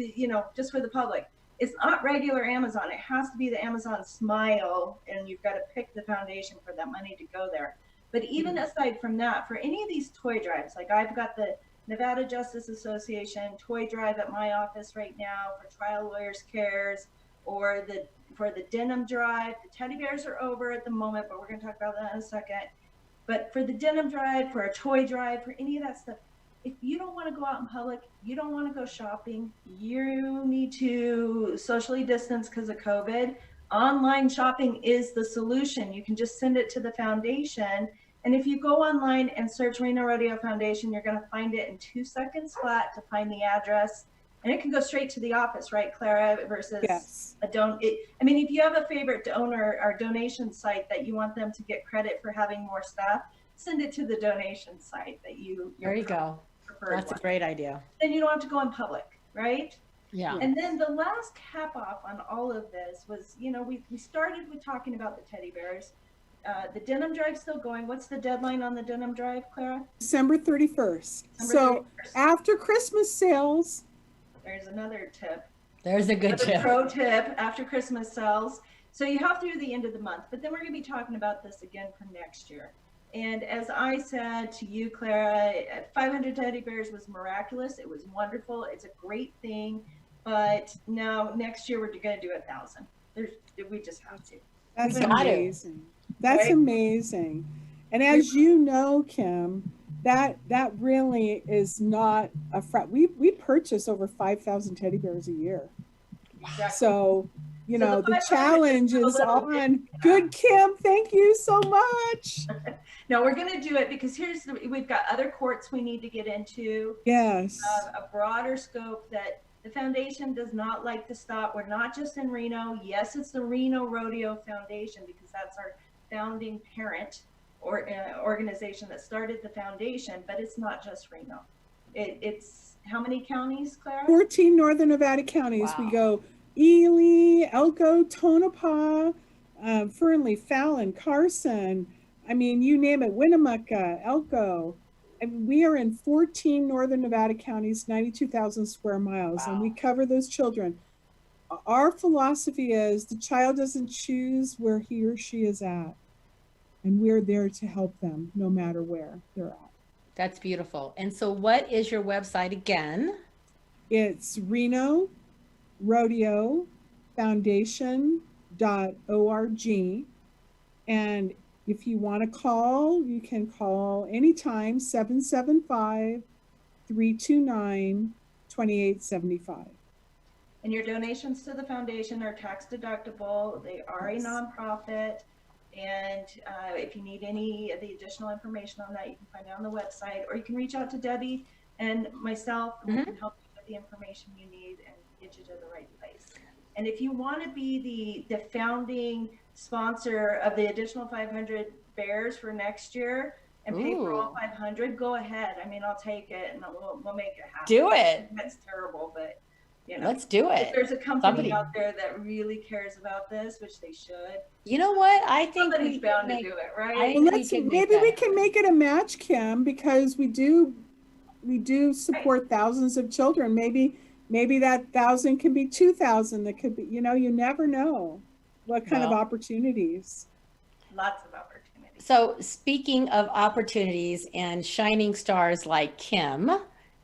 just for the public, it's not regular Amazon. It has to be the Amazon Smile, and you've got to pick the foundation for that money to go there. But even aside from that, for any of these toy drives, like I've got the Nevada Justice Association toy drive at my office right now for Trial Lawyers Cares, or for the Denim drive. The teddy bears are over at the moment, but we're going to talk about that in a second. But for the Denim drive, for a toy drive, for any of that stuff, if you don't want to go out in public, you don't want to go shopping, you need to socially distance because of COVID. Online shopping is the solution. You can just send it to the foundation. And if you go online and search Reno Rodeo Foundation, you're going to find it in 2 seconds flat to find the address. And it can go straight to the office, right, Clara, versus if you have a favorite donor or donation site that you want them to get credit for having more staff, send it to the donation site that There you go. That's a great idea. Then you don't have to go in public, right? Yeah. And then the last cap off on all of this was, we started with talking about the teddy bears. The Denim drive's still going. What's the deadline on the Denim drive, Clara? December 31st. So after Christmas sales. There's another tip. There's a good tip. Pro tip after Christmas sells. So you have through the end of the month, but then we're going to be talking about this again for next year. And as I said to you, Clara, 500 teddy bears was miraculous. It was wonderful. It's a great thing. But now next year we're going to do 1,000. We just have to. That's amazing. That's amazing. And as you know, Kim, that really is not a we purchase over 5,000 teddy bears a year. Exactly. So the challenge is on. Good, Kim. Thank you so much. No, we're going to do it because we've got other courts we need to get into. Yes. A broader scope that the foundation does not like to stop. We're not just in Reno. Yes, it's the Reno Rodeo Foundation because that's our founding parent or organization that started the foundation, but it's not just Reno. It's how many counties, Clara? 14 Northern Nevada counties. Wow. We go Ely, Elko, Tonopah, Fernley, Fallon, Carson. I mean, you name it, Winnemucca, Elko. And we are in 14 Northern Nevada counties, 92,000 square miles, and we cover those children. Our philosophy is the child doesn't choose where he or she is at. And we're there to help them no matter where they're at. That's beautiful. And so what is your website again? It's Reno Rodeo Foundation.org. And if you want to call, you can call anytime, 775-329-2875. And your donations to the foundation are tax deductible. They are a nonprofit. And if you need any of the additional information on that, you can find it on the website, or you can reach out to Debbie and myself, and we can help you with the information you need and get you to the right place. And if you want to be the founding sponsor of the additional 500 bears for next year and pay for all 500, go ahead. I mean, I'll take it and we'll make it happen. Do it. That's terrible, but let's do it. If there's a company out there that really cares about this, which they should. You know what? I think somebody's bound to do it, right? Well, maybe we can make it a match, Kim, because we do support thousands of children. Maybe that 1,000 can be 2,000. That could be, you never know what kind of opportunities. Lots of opportunities. So speaking of opportunities and shining stars like Kim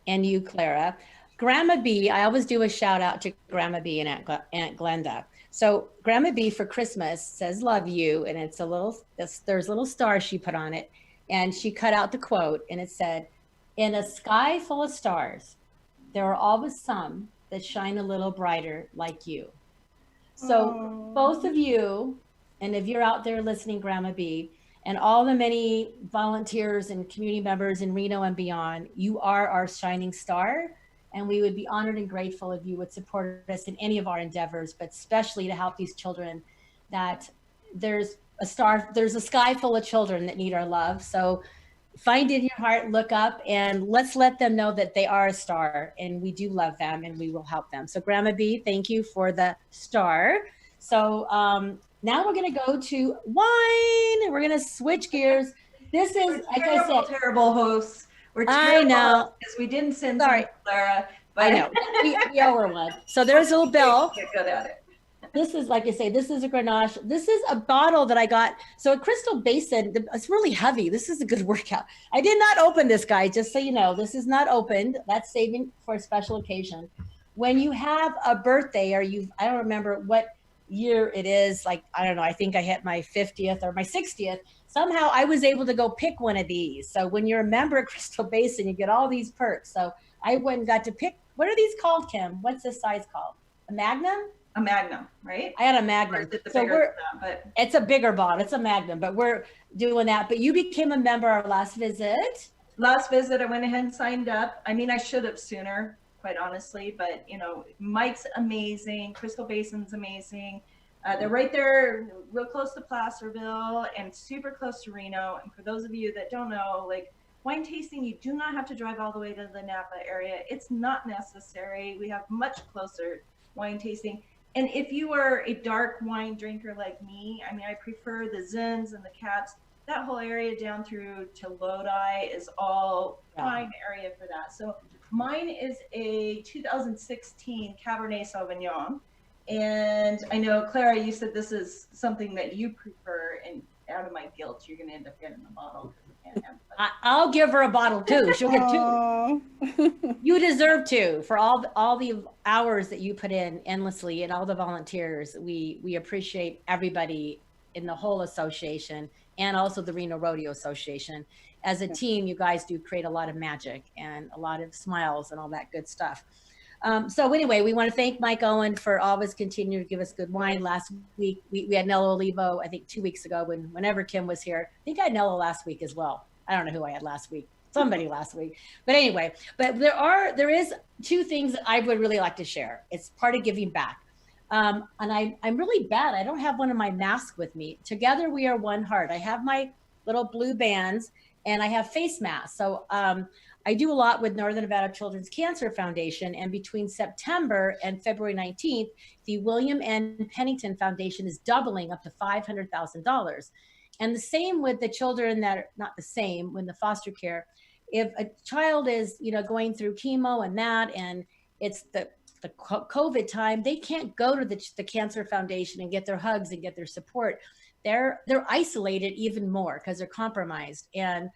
and you, Clara, Grandma B, I always do a shout out to Grandma B and Aunt Glenda. So Grandma B for Christmas says, love you. And there's little stars she put on it. And she cut out the quote and it said, in a sky full of stars, there are always some that shine a little brighter like you. So both of you, and if you're out there listening, Grandma B, and all the many volunteers and community members in Reno and beyond. You are our shining star, and we would be honored and grateful if you would support us in any of our endeavors, but especially to help these children that there's a sky full of children that need our love. So find it in your heart, look up, and let's let them know that they are a star and we do love them and we will help them. So Grandma B, thank you for the star. So now we're going to go to wine. We're going to switch gears. This is, like I said, terrible hosts. We're I know because we didn't send Clara. But I know we owe her one. So there's a little bill. Good at it. This is, like I say, this is a Grenache. This is a bottle that I got. So a Crystal Basin, it's really heavy. This is a good workout. I did not open this, guy, just so you know. This is not opened. That's saving for a special occasion. When you have a birthday or I don't remember what year it is, like, I don't know, I think I hit my 50th or my 60th. Somehow I was able to go pick one of these. So when you're a member of Crystal Basin, you get all these perks. So I went and got to pick, what are these called, Kim? What's this size called? A Magnum? A Magnum, right? I had a Magnum. So it's a bigger bottle. It's a Magnum, but we're doing that. But you became a member our last visit. Last visit, I went ahead and signed up. I mean, I should have sooner, quite honestly, but you know, Mike's amazing. Crystal Basin's amazing. They're right there, real close to Placerville and super close to Reno. And for those of you that don't know, like wine tasting, you do not have to drive all the way to the Napa area. It's not necessary. We have much closer wine tasting. And if you are a dark wine drinker like me, I mean, I prefer the Zins and the Caps. That whole area down through to Lodi is all fine area for that. So mine is a 2016 Cabernet Sauvignon. And I know, Clara, you said this is something that you prefer, and out of my guilt, you're going to end up getting a bottle. I'll give her a bottle too. She'll get two. You deserve two for all the hours that you put in endlessly and all the volunteers. We appreciate everybody in the whole association and also the Reno Rodeo Association. As a team, you guys do create a lot of magic and a lot of smiles and all that good stuff. So anyway, we want to thank Mike Owen for always continuing to give us good wine. Last week, we had Nello Olivo, I think 2 weeks ago, whenever Kim was here. I think I had Nello last week as well. I don't know who I had last week. Somebody last week. But anyway, but there is two things that I would really like to share. It's part of giving back. And I'm really bad. I don't have one of my masks with me. Together we are one heart. I have my little blue bands and I have face masks. So I do a lot with Northern Nevada Children's Cancer Foundation, and between September and February 19th, the William N. Pennington Foundation is doubling up to $500,000. And the same with the children that are not the same when the foster care. If a child is, going through chemo and that, and it's the COVID time, they can't go to the Cancer Foundation and get their hugs and get their support. They're isolated even more because they're compromised. And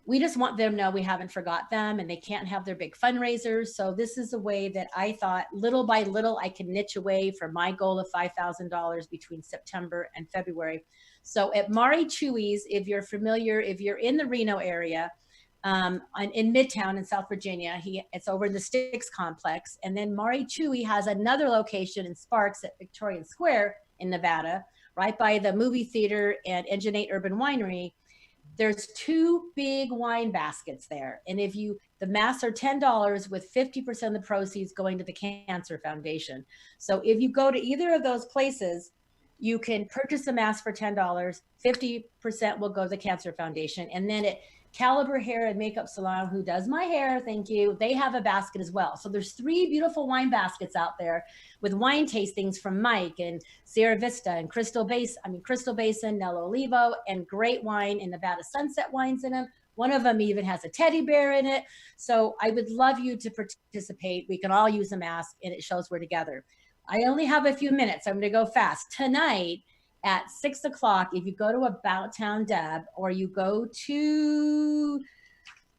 we just want them to know we haven't forgot them, and they can't have their big fundraisers. So this is a way that I thought little by little I can niche away for my goal of $5,000 between September and February. So at Mari Chewy's, if you're familiar, if you're in the Reno area, in Midtown in South Virginia, it's over in the Sticks complex. And then Mari Chewy has another location in Sparks at Victorian Square in Nevada, right by the movie theater and Engine 8 Urban Winery. There's two big wine baskets there. And the masks are $10 with 50% of the proceeds going to the Cancer Foundation. So if you go to either of those places, you can purchase a mask for $10, 50% will go to the Cancer Foundation. And then at Caliber Hair and Makeup Salon, who does my hair, thank you, they have a basket as well. So there's 3 beautiful wine baskets out there with wine tastings from Mike and Sierra Vista and Crystal Basin, Nello Olivo, and great wine in Nevada Sunset wines in them. One of them even has a teddy bear in it. So I would love you to participate. We can all use a mask and it shows we're together. I only have a few minutes. I'm going to go fast. Tonight at 6 o'clock, if you go to About Town Deb, or you go to,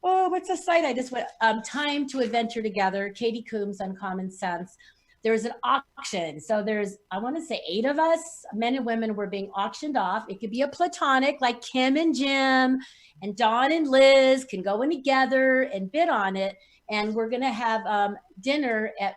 what's the site? I just went, Time to Adventure Together, Katie Coombs Uncommon Sense. There's an auction. So there's, I want to say 8 of us, men and women, were being auctioned off. It could be a platonic, like Kim and Jim and Dawn and Liz can go in together and bid on it. And we're going to have dinner at,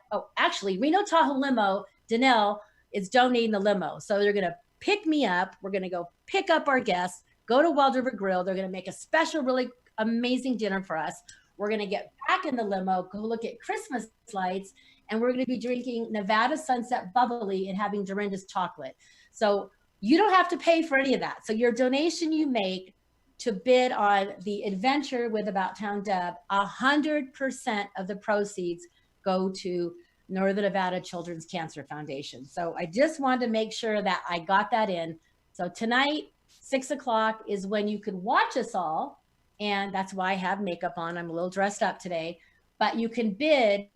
Reno Tahoe Limo, Danelle is donating the limo. So they're going to pick me up. We're going to go pick up our guests, Go to Wild River Grill. They're going to make a special, really amazing dinner for us. We're going to get back in the limo, go look at Christmas lights, and we're going to be drinking Nevada Sunset Bubbly and having Dorinda's chocolate. So you don't have to pay for any of that. So your donation you make to bid on the adventure with About Town Deb, 100% of the proceeds go to Northern Nevada Children's Cancer Foundation. So I just wanted to make sure that I got that in. So tonight, 6 o'clock is when you can watch us all. And that's why I have makeup on. I'm a little dressed up today, but you can bid.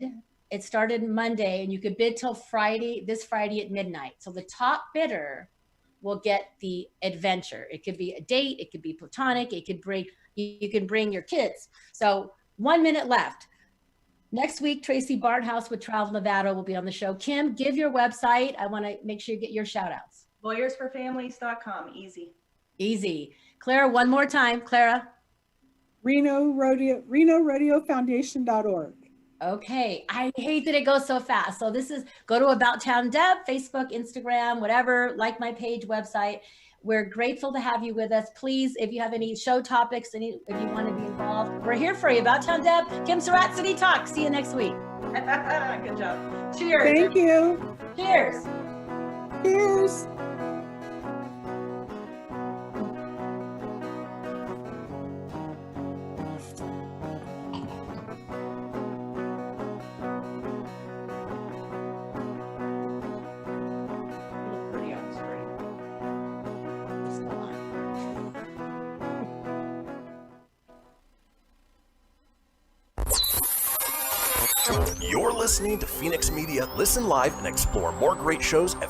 It started Monday and you could bid till Friday, this Friday at midnight. So the top bidder will get the adventure. It could be a date. It could be platonic. It could bring, you can bring your kids. So 1 minute left. Next week, Tracy Barnhouse with Travel Nevada will be on the show. Kim, give your website. I want to make sure you get your shout outs. LawyersForFamilies.com. Easy. Easy. Clara, one more time. Clara. Reno Rodeo Foundation.org. Okay. I hate that it goes so fast. So this is, go to About Town Deb, Facebook, Instagram, whatever, like my page, website. We're grateful to have you with us. Please, if you have any show topics, if you want to be involved, we're here for you. About Town Deb, Kim Surratt, City Talk. See you next week. Good job. Cheers. Thank you. Cheers. Cheers. You're listening to Phoenix Media. Listen live and explore more great shows at